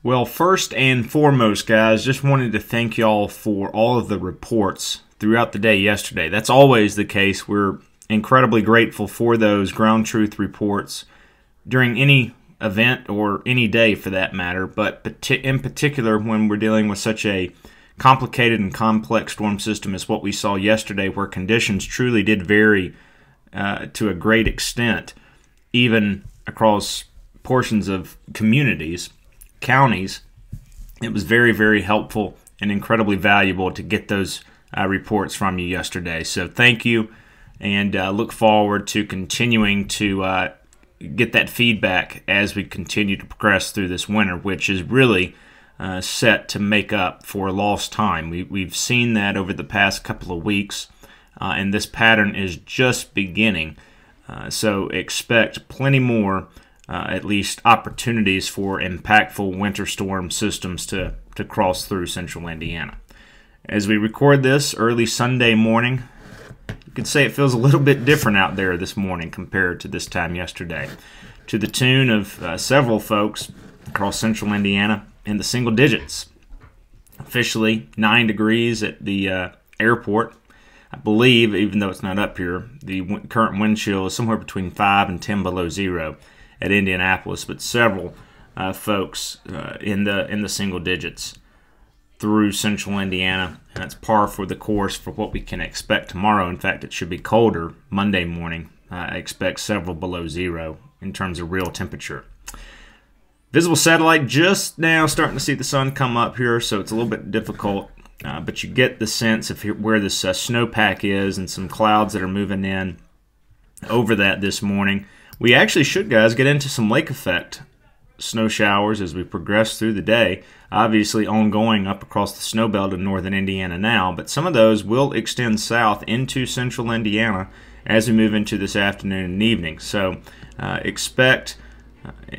Well, first and foremost, guys, just wanted to thank y'all for all of the reports throughout the day yesterday. That's always the case. We're incredibly grateful for those ground truth reports during any event or any day for that matter, but in particular when we're dealing with such a complicated and complex storm system as what we saw yesterday, where conditions truly did vary to a great extent, even across portions of communities, counties. It was very, very helpful and incredibly valuable to get those reports from you yesterday. So thank you, and look forward to continuing to get that feedback as we continue to progress through this winter, which is really set to make up for lost time. We've seen that over the past couple of weeks, and this pattern is just beginning. So expect plenty more, at least opportunities for impactful winter storm systems to cross through central Indiana. As we record this early Sunday morning, you could say it feels a little bit different out there this morning compared to this time yesterday, to the tune of several folks across central Indiana in the single digits. Officially 9 degrees at the airport. I believe, even though it's not up here, the current wind chill is somewhere between 5 and 10 below zero at Indianapolis, but several folks in the single digits through central Indiana, and that's par for the course for what we can expect tomorrow. In fact, it should be colder Monday morning. I expect several below zero in terms of real temperature. Visible satellite just now starting to see the sun come up here, so it's a little bit difficult, but you get the sense of where this snowpack is and some clouds that are moving in over that this morning. We actually should, guys, get into some lake effect snow showers as we progress through the day. Obviously ongoing up across the snow belt in northern Indiana now, but some of those will extend south into central Indiana as we move into this afternoon and evening. So expect,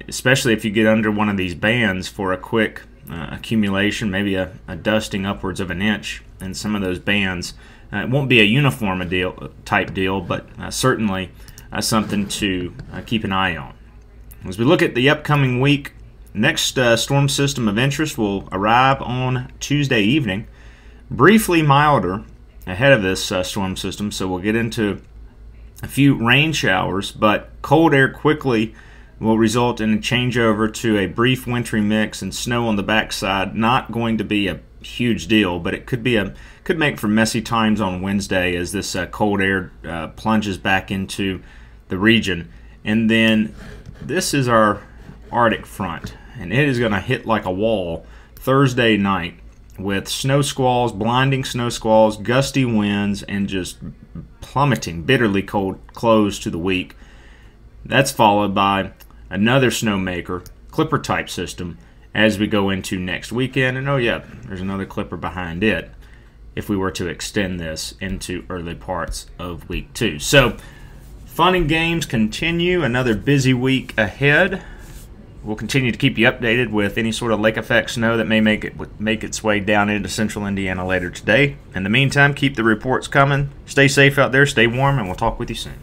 especially if you get under one of these bands, for a quick accumulation, maybe a dusting upwards of an inch in some of those bands. It won't be a uniform type deal, but certainly something to keep an eye on. As we look at the upcoming week, next storm system of interest will arrive on Tuesday evening. Briefly milder ahead of this storm system, so we'll get into a few rain showers, but cold air quickly will result in a changeover to a brief wintry mix and snow on the backside. Not going to be a huge deal, but it could make for messy times on Wednesday as this cold air plunges back into the region. And then this is our Arctic front, and it is going to hit like a wall Thursday night with snow squalls, blinding snow squalls, gusty winds, and just plummeting, bitterly cold close to the week. That's followed by another snowmaker, clipper type system as we go into next weekend. And oh yeah, there's another clipper behind it if we were to extend this into early parts of week 2. So fun and games continue. Another busy week ahead. We'll continue to keep you updated with any sort of lake effect snow that may make its way down into central Indiana later today. In the meantime, keep the reports coming. Stay safe out there, stay warm, and we'll talk with you soon.